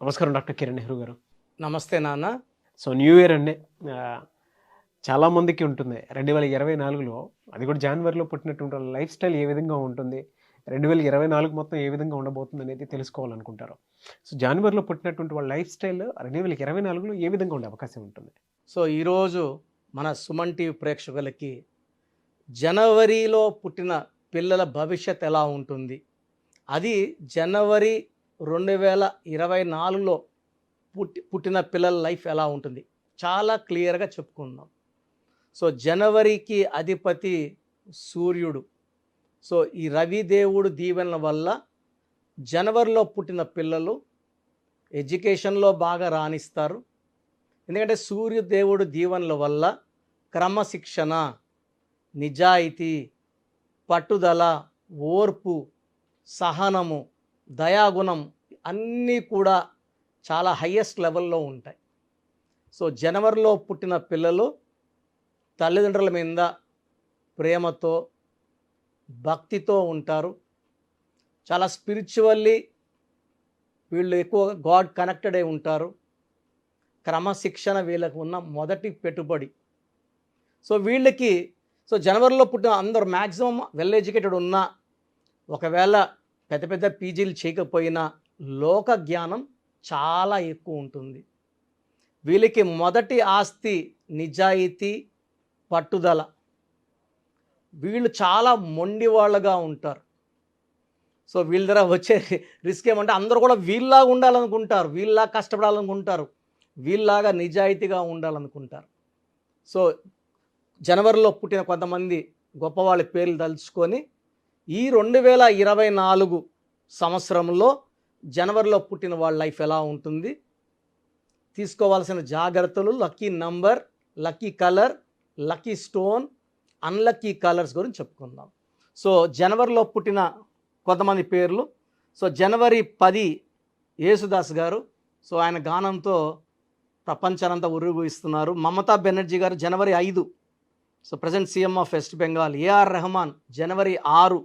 నమస్కారం డాక్టర్ కిరణ్ నెహ్రూ గారు. నమస్తే నాన్న. సో న్యూ ఇయర్ అండి. ఆహ్, చాలామందికి ఉంటుంది. 2024లో అది కూడా జాన్వరిలో పుట్టినటువంటి వాళ్ళ లైఫ్ స్టైల్ ఏ విధంగా ఉంటుంది? 2024 మొత్తం ఏ విధంగా ఉండబోతుందనేది తెలుసుకోవాలనుకుంటారు. సో జాన్వరిలో పుట్టినటువంటి వాళ్ళ లైఫ్ స్టైల్ 2024లో ఏ విధంగా ఉండే అవకాశం ఉంటుంది? సో ఈరోజు మన సుమన్ టీవీ ప్రేక్షకులకి జనవరిలో పుట్టిన పిల్లల భవిష్యత్ ఎలా ఉంటుంది, అది జనవరి 2024లో పుట్టిన పిల్లల లైఫ్ ఎలా ఉంటుంది చాలా క్లియర్గా చెప్పుకుందాం. సో జనవరికి అధిపతి సూర్యుడు. సో ఈ రవిదేవుడు దీవెనల వల్ల జనవరిలో పుట్టిన పిల్లలు ఎడ్యుకేషన్లో బాగా రాణిస్తారు. ఎందుకంటే సూర్యదేవుడు దీవెనల వల్ల క్రమశిక్షణ, నిజాయితీ, పట్టుదల, ఓర్పు, సహనము, దయాగుణం అన్నీ కూడా చాలా హయ్యెస్ట్ లెవెల్లో ఉంటాయి. సో జనవరిలో పుట్టిన పిల్లలు తల్లిదండ్రుల మీద ప్రేమతో, భక్తితో ఉంటారు. చాలా స్పిరిచువల్లీ వీళ్ళు ఎక్కువగా గాడ్ కనెక్టెడ్ అయి ఉంటారు. క్రమశిక్షణ వీళ్ళకు ఉన్న మొదటి పెట్టుబడి. సో వీళ్ళకి జనవరిలో పుట్టిన అందరూ మ్యాక్సిమం వెల్ ఎడ్యుకేటెడ్ ఉన్నా, ఒకవేళ పెద్ద పెద్ద పీజీలు చేయకపోయినా లోక జ్ఞానం చాలా ఎక్కువ ఉంటుంది. వీళ్ళకి మొదటి ఆస్తి నిజాయితీ, పట్టుదల. వీళ్ళు చాలా మొండి వాళ్ళుగా ఉంటారు. సో వీళ్ళ దగ్గర వచ్చే రిస్క్ ఏమంటే అందరూ కూడా వీళ్ళలాగా ఉండాలనుకుంటారు, వీళ్ళలాగా కష్టపడాలనుకుంటారు, వీళ్ళలాగా నిజాయితీగా ఉండాలనుకుంటారు. సో జనవరిలో పుట్టిన కొంతమంది గొప్పవాళ్ళ పేర్లు తలుచుకొని ఈ 2024 సంవత్సరంలో జనవరిలో పుట్టిన వాళ్ళ లైఫ్ ఎలా ఉంటుంది, తీసుకోవాల్సిన జాగ్రత్తలు, lucky number, lucky colour, lucky stone, unlucky colours గురించి చెప్పుకుందాం. సో జనవరిలో పుట్టిన కొంతమంది పేర్లు. సో జనవరి 10 యేసుదాస్ గారు. సో ఆయన గానంతో ప్రపంచానంతా ఉర్రూగిస్తున్నారు. మమతా బెనర్జీ గారు జనవరి 5. So present CM of West Bengal. A R జనవరి 6.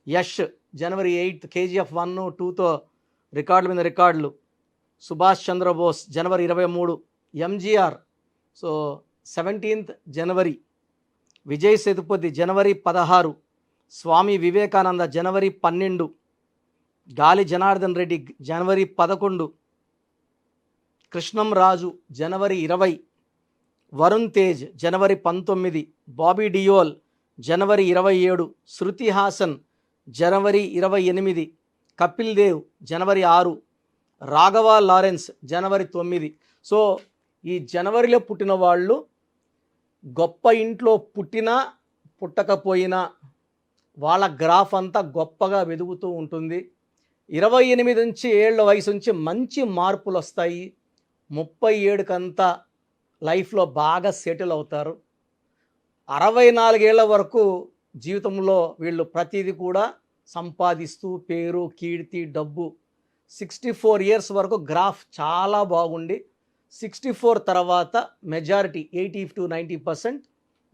యష్ జనవరి 8. కేజీఎఫ్ 1, 2తో రికార్డుల మీద రికార్డులు. సుభాష్ చంద్రబోస్ జనవరి 23. ఎంజీఆర్ సో 17th జనవరి. విజయ్ సేతుపతి జనవరి 16. స్వామి వివేకానంద జనవరి 12. గాలి జనార్దన్ రెడ్డి జనవరి 11. కృష్ణం రాజు జనవరి 20. వరుణ్ తేజ్ జనవరి 19. బాబీ డియోల్ జనవరి 27. శృతి హాసన్ జనవరి 28. కపిల్ దేవ్ జనవరి 6. రాఘవ లారెన్స్ జనవరి 9. సో ఈ జనవరిలో పుట్టిన వాళ్ళు గొప్ప ఇంట్లో పుట్టినా పుట్టకపోయినా వాళ్ళ గ్రాఫ్ అంతా గొప్పగా వెదుగుతూ ఉంటుంది. 28 నుంచి 7 వయసు నుంచి మంచి మార్పులు వస్తాయి. 37 కంతా లైఫ్లో బాగా సెటిల్ అవుతారు. 64 ఏళ్ల వరకు జీవితంలో వీళ్ళు ప్రతిదీ కూడా సంపాదిస్తూ పేరు, కీర్తి, డబ్బు. 64 ఇయర్స్ వరకు గ్రాఫ్ చాలా బాగుండి 64 తర్వాత majority 80 to 90%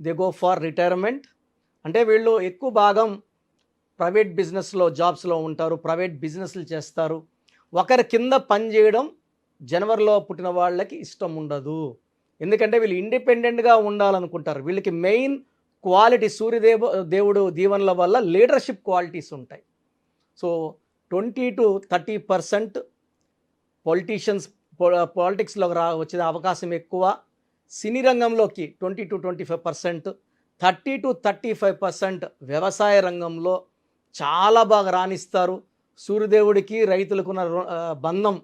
they go for retirement. అంటే వీళ్ళు ఎక్కువ భాగం ప్రైవేట్ బిజినెస్లో జాబ్స్లో ఉంటారు, ప్రైవేట్ బిజినెస్లు చేస్తారు. ఒకరి కింద పని చేయడం జనవరిలో పుట్టిన వాళ్ళకి ఇష్టం ఉండదు. ఎందుకంటే వీళ్ళు ఇండిపెండెంట్గా ఉండాలనుకుంటారు. వీళ్ళకి మెయిన్ క్వాలిటీ దేవుడు దీవెనల వల్ల లీడర్షిప్ క్వాలిటీస్ ఉంటాయి. సో 20 to 30% పొలిటీషియన్స్ పాలిటిక్స్లో వచ్చే అవకాశం ఎక్కువ. సినీ రంగంలోకి 20 to 25%, 30 to 35% వ్యవసాయ రంగంలో చాలా బాగా రాణిస్తారు. సూర్యదేవుడికి రైతులకున్న బంధం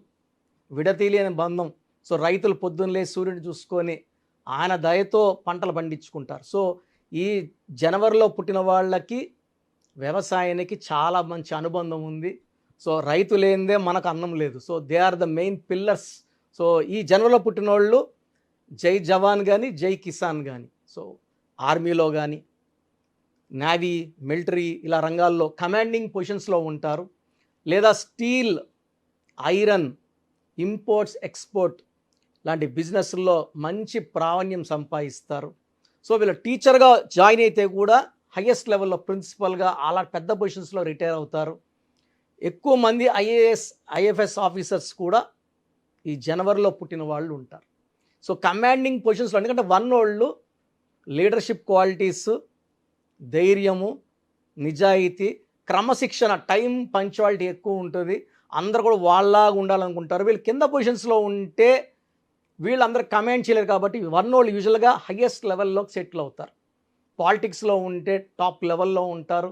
విడతీయలేని బంధం. సో రైతులు పొద్దున్నలే సూర్యుని చూసుకొని ఆయన దయతో పంటలు పండించుకుంటారు. సో ఈ జనవరిలో పుట్టిన వాళ్ళకి వ్యవసాయానికి చాలా మంచి అనుబంధం ఉంది. సో రైతు లేనిదే మనకు అన్నం లేదు. So they are the main pillars. So ఈ జనవరిలో పుట్టిన వాళ్ళు జై జవాన్ కానీ, జై కిసాన్ కానీ, సో ఆర్మీలో కానీ, నేవీ, మిలిటరీ ఇలా రంగాల్లో కమాండింగ్ పొజిషన్స్లో ఉంటారు. లేదా స్టీల్, ఐరన్, ఇంపోర్ట్స్, ఎక్స్పోర్ట్ లాంటి బిజినెస్ల్లో మంచి ప్రావీణ్యం సంపాదిస్తారు. సో వీళ్ళు టీచర్గా జాయిన్ అయితే కూడా హయ్యెస్ట్ లెవెల్లో ప్రిన్సిపల్గా అలా పెద్ద పొజిషన్స్లో రిటైర్ అవుతారు. ఎక్కువ మంది ఐఎఫ్ఎస్ ఆఫీసర్స్ కూడా ఈ జనవరిలో పుట్టిన వాళ్ళు ఉంటారు. సో కమాండింగ్ పొజిషన్స్లో, ఎందుకంటే 1 వాళ్ళు లీడర్షిప్ క్వాలిటీస్, ధైర్యము, నిజాయితీ, క్రమశిక్షణ, టైం పంక్చువాలిటీ ఎక్కువ ఉంటుంది. అందరు కూడా వాళ్ళలాగా ఉండాలనుకుంటారు. వీళ్ళు కింద పొజిషన్స్లో ఉంటే వీళ్ళందరూ కమాండ్ చేయలేరు కాబట్టి 1 వాళ్ళు యూజువల్గా హయ్యెస్ట్ లెవెల్లో సెటిల్ అవుతారు. పాలిటిక్స్లో ఉంటే టాప్ లెవెల్లో ఉంటారు.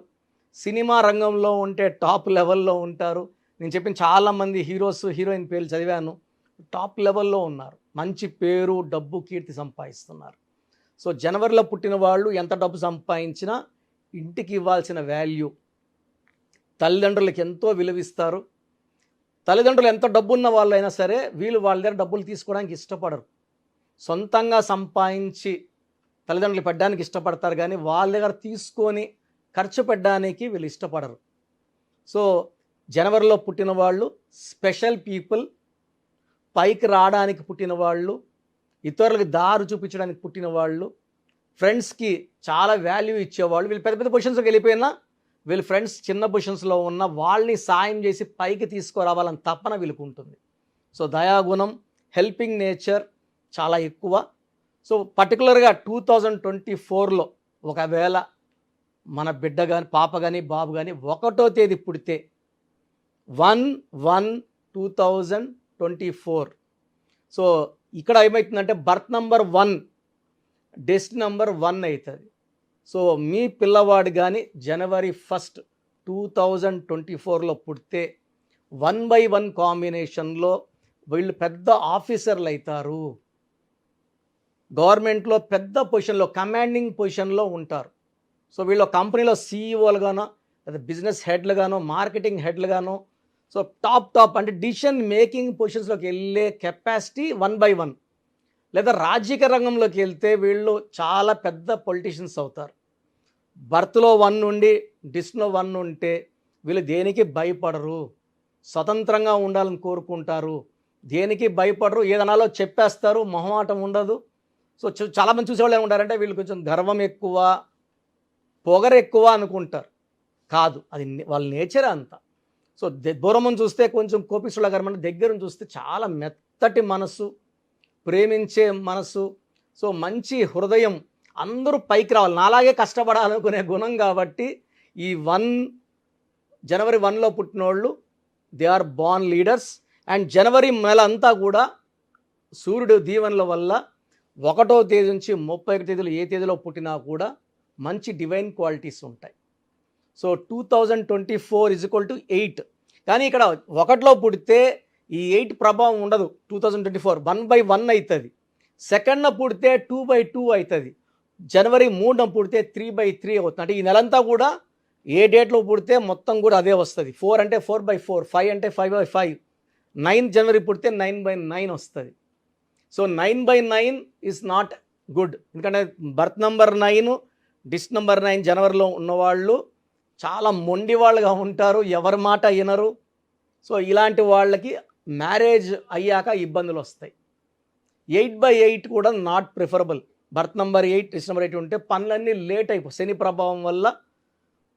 సినిమా రంగంలో ఉంటే టాప్ లెవెల్లో ఉంటారు. నేను చెప్పిన చాలామంది హీరోస్, హీరోయిన్ పేర్లు చదివాను, టాప్ లెవెల్లో ఉన్నారు. మంచి పేరు, డబ్బు, కీర్తి సంపాదిస్తున్నారు. సో జనవరిలో పుట్టిన వాళ్ళు ఎంత డబ్బు సంపాదించినా ఇంటికి ఇవ్వాల్సిన వాల్యూ, తల్లిదండ్రులకి ఎంతో విలువిస్తారు. తల్లిదండ్రులు ఎంత డబ్బున్న వాళ్ళైనా సరే వీళ్ళు వాళ్ళ దగ్గర డబ్బులు తీసుకోవడానికి ఇష్టపడరు. సొంతంగా సంపాదించి తల్లిదండ్రులు పెట్టడానికి ఇష్టపడతారు, కానీ వాళ్ళ దగ్గర తీసుకొని ఖర్చు పెట్టడానికి వీళ్ళు ఇష్టపడరు. సో జనవరిలో పుట్టిన వాళ్ళు స్పెషల్ పీపుల్, పైకి రావడానికి పుట్టిన వాళ్ళు, ఇతరులకు దారి చూపించడానికి పుట్టిన వాళ్ళు, ఫ్రెండ్స్కి చాలా వాల్యూ ఇచ్చేవాళ్ళు. వీళ్ళు పెద్ద పెద్ద పొజిషన్స్కి వెళ్ళిపోయినా వీళ్ళ ఫ్రెండ్స్ చిన్న పొజిషన్స్లో ఉన్న వాళ్ళని సాయం చేసి పైకి తీసుకురావాలని తపన వీళ్ళకు ఉంటుంది. సో దయాగుణం, హెల్పింగ్ నేచర్ చాలా ఎక్కువ. సో పర్టికులర్గా 2024లో ఒకవేళ మన బిడ్డ కానీ, పాప కానీ, బాబు కానీ 1వ తేదీ పుడితే 1/1/2024, సో ఇక్కడ ఏమవుతుందంటే బర్త్ నంబర్ 1, డెస్టినీ నంబర్ 1 అవుతుంది. సో మీ పిల్లవాడు కానీ జనవరి 1 2024లో పుడితే 1/1 కాంబినేషన్లో వీళ్ళు పెద్ద ఆఫీసర్లు అవుతారు. గవర్నమెంట్లో పెద్ద పొజిషన్లో, కమాండింగ్ పొజిషన్లో ఉంటారు. సో వీళ్ళు కంపెనీలో సీఈఓలుగానో, లేదా బిజినెస్ హెడ్లుగానో, మార్కెటింగ్ హెడ్లుగానో, సో టాప్ అంటే డిసిషన్ మేకింగ్ పొజిషన్స్లోకి వెళ్ళే కెపాసిటీ 1/1. లేదా రాజకీయ రంగంలోకి వెళ్తే వీళ్ళు చాలా పెద్ద పొలిటీషియన్స్ అవుతారు. బర్త్లో 1 నుండి డిస్లో 1 ఉంటే వీళ్ళు దేనికి భయపడరు, స్వతంత్రంగా ఉండాలని కోరుకుంటారు, దేనికి భయపడరు, ఏదనాలో చెప్పేస్తారు, మొహమాటం ఉండదు. సో చాలామంది చూసేవాళ్ళు ఏమంటారంటే వీళ్ళు కొంచెం గర్వం ఎక్కువ, పొగరు ఎక్కువ అనుకుంటారు. కాదు, అది వాళ్ళ నేచరే అంత. సో దూరం చూస్తే కొంచెం కోపిస్తుల గారు, మన దగ్గర చూస్తే చాలా మెత్తటి మనసు, ప్రేమించే మనసు, సో మంచి హృదయం, అందరూ పైకి రావాలి, నాలాగే కష్టపడాలనుకునే గుణం. కాబట్టి ఈ జనవరి 1లో పుట్టిన వాళ్ళు they are born leaders. And జనవరి నెల అంతా కూడా సూర్యుడు దీవెనల వల్ల 1వ తేదీ నుంచి 31 తేదీలు ఏ తేదీలో పుట్టినా కూడా మంచి డివైన్ క్వాలిటీస్ ఉంటాయి. సో 2024 = 8. కానీ ఇక్కడ 1లో పుడితే ఈ 8 ప్రభావం ఉండదు. 2024 1/1 అవుతుంది. 2న పుడితే 2/2 అవుతుంది. జనవరి 3న పుడితే 3/3 అవుతుంది. అంటే ఈ నెలంతా కూడా ఏ డేట్లో పుడితే మొత్తం కూడా అదే వస్తుంది. 4 అంటే 4/4, 5 అంటే 5/5, 9 జనవరి పుడితే 9/9 వస్తుంది. So 9/9 is not good. ఎందుకంటే బర్త్ నంబర్ 9, డిస్ నంబర్ 9 జనవరిలో ఉన్నవాళ్ళు చాలా మొండి వాళ్ళుగా ఉంటారు, ఎవరి మాట వినరు. సో ఇలాంటి వాళ్ళకి మ్యారేజ్ అయ్యాక ఇబ్బందులు వస్తాయి. 8/8 కూడా not preferable. Birth number 8, this number 8 ఉంటే పనులన్నీ లేట్ అయిపోయి, శని ప్రభావం వల్ల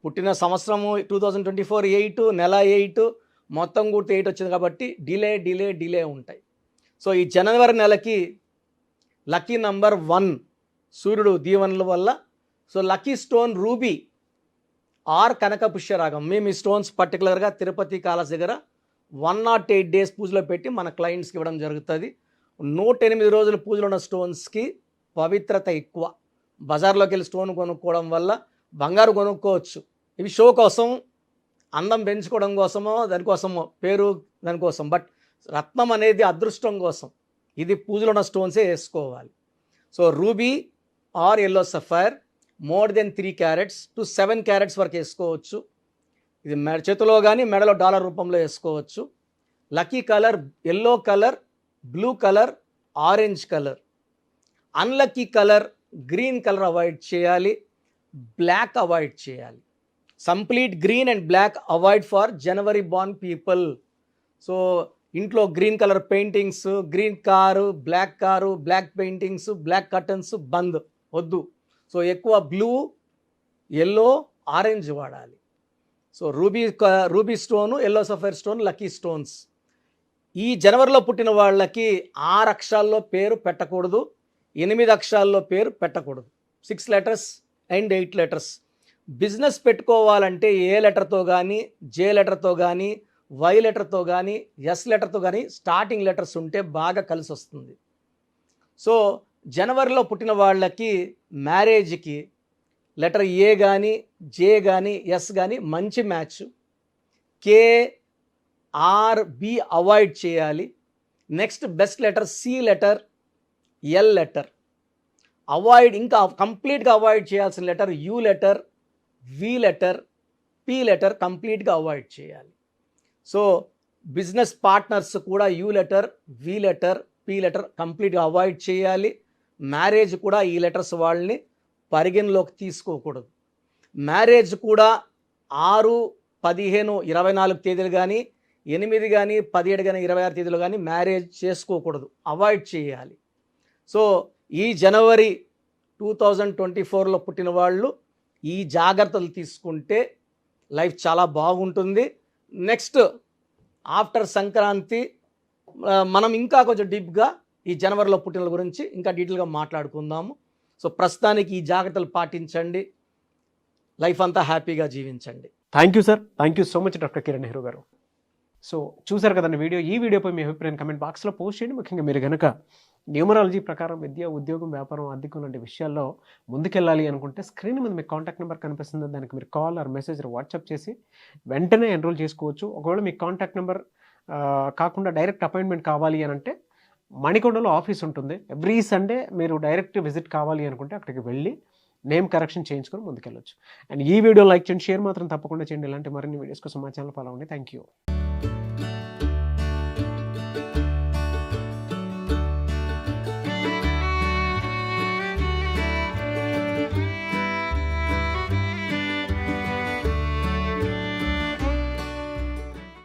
పుట్టిన సంవత్సరము 2024 8, నెల 8, మొత్తం కూడా 8 వచ్చింది కాబట్టి డిలే ఉంటాయి. సో ఈ జనవరి నెలకి లక్కీ నంబర్ 1 సూర్యుడు దీవెనల వల్ల. So lucky stone ruby or కనక పుష్యరాగం. మేము ఈ స్టోన్స్ పర్టికులర్గా తిరుపతి కాలస్ దగ్గర 108 డేస్ పూజలో పెట్టి మన క్లయింట్స్కి ఇవ్వడం జరుగుతుంది. 108 రోజులు పూజలో ఉన్న స్టోన్స్కి పవిత్రత ఎక్కువ. బజార్లోకి వెళ్ళి స్టోన్ కొనుక్కోవడం వల్ల బంగారు కొనుక్కోవచ్చు, ఇవి షో కోసం, అందం పెంచుకోవడం కోసమో, దానికోసమో, పేరు దానికోసం. బట్ రత్నం అనేది అదృష్టం కోసం, ఇది పూజలో ఉన్న స్టోన్సే వేసుకోవాలి. So ruby or yellow sapphire more than 3 carats to 7 carats వరకు వేసుకోవచ్చు. ఇది చేతిలో కానీ మెడలో డాలర్ రూపంలో వేసుకోవచ్చు. Lucky colour yellow colour, blue colour, orange colour. Unlucky colour green colour avoid చేయాలి, బ్లాక్ అవాయిడ్ చేయాలి. Complete green and black avoid for January born people. So ఇంట్లో green colour paintings, green car, black paintings, black curtains బంద్, వద్దు. So ఎక్కువ blue, yellow, orange వాడాలి. So ruby stone, yellow sapphire stone, lucky stones. ఈ జనవరిలో పుట్టిన వాళ్ళకి 6 అక్షరాల్లో పేరు పెట్టకూడదు, 8 అక్షరాల్లో పేరు పెట్టకూడదు. 6 లెటర్స్ అండ్ 8 లెటర్స్. బిజినెస్ పెట్టుకోవాలంటే ఏ లెటర్తో కానీ, జే లెటర్తో కానీ, వై లెటర్తో కానీ, ఎస్ లెటర్తో కానీ స్టార్టింగ్ లెటర్స్ ఉంటే బాగా కలిసి వస్తుంది. సో జనవరిలో పుట్టిన వాళ్ళకి మ్యారేజ్కి లెటర్ ఏ కానీ, జే కానీ, ఎస్ కానీ మంచి match. K, R, B avoid చేయాలి. Next best letter C letter, L letter avoid. ఇంకా కంప్లీట్గా అవాయిడ్ చేయాల్సిన letter U letter, V letter, P letter కంప్లీట్గా అవాయిడ్ చేయాలి. సో బిజినెస్ పార్ట్నర్స్ కూడా U letter, V letter, P letter కంప్లీట్గా avoid చేయాలి. Marriage కూడా ఈ లెటర్స్ వాళ్ళని పరిగణలోకి తీసుకోకూడదు. మ్యారేజ్ కూడా 6, 15, 24 తేదీలు కానీ, 8 కానీ, 17 కానీ, 26 తేదీలు కానీ మ్యారేజ్ చేసుకోకూడదు, అవాయిడ్ చేయాలి. సో ఈ జనవరి 2024లో పుట్టిన వాళ్ళు ఈ జాగ్రత్తలు తీసుకుంటే లైఫ్ చాలా బాగుంటుంది. నెక్స్ట్ ఆఫ్టర్ సంక్రాంతి మనం ఇంకా కొంచెం డీప్గా ఈ జనవరిలో పుట్టిన వాళ్ళ గురించి ఇంకా డీటెయిల్గా మాట్లాడుకుందాము. సో ప్రస్తుతానికి ఈ జాగ్రత్తలు పాటించండి, లైఫ్ అంతా హ్యాపీగా జీవించండి. Thank you sir, thank you so much doctor Kiran Nehru గారు. సో చూసారు కదండి వీడియో. ఈ వీడియోపై మీ అభిప్రాయం కమెంట్ బాక్స్లో పోస్ట్ చేయండి. ముఖ్యంగా మీరు కనుక న్యూమరాలజీ ప్రకారం విద్య, ఉద్యోగం, వ్యాపారం, ఆర్థికం లాంటి విషయాల్లో ముందుకెళ్ళాలి అనుకుంటే స్క్రీన్ మీద మీకు కాంటాక్ట్ నెంబర్ కనిపిస్తుంది. దానికి మీరు కాల్ ఆర్ మెసేజ్ వాట్సాప్ చేసి వెంటనే ఎన్రోల్ చేసుకోవచ్చు. ఒకవేళ మీకు కాంటాక్ట్ నెంబర్ కాకుండా డైరెక్ట్ అపాయింట్మెంట్ కావాలి అని అంటే మణికొండలో ఆఫీస్ ఉంటుంది. ఎవ్రీ సండే మీరు డైరెక్ట్ విజిట్ కావాలి అనుకుంటే అక్కడికి వెళ్ళి నేమ్ కరెక్షన్ చేయించుకొని ముందుకెళ్ళొచ్చు. అండ్ ఈ వీడియో లైక్ చేయండి, షేర్ మాత్రం తప్పకుండా చేయండి. ఇలాంటి మరిన్ని వీడియోస్ కోసం మా ఛానల్ ఫాలో అవ్వండి. Thank you.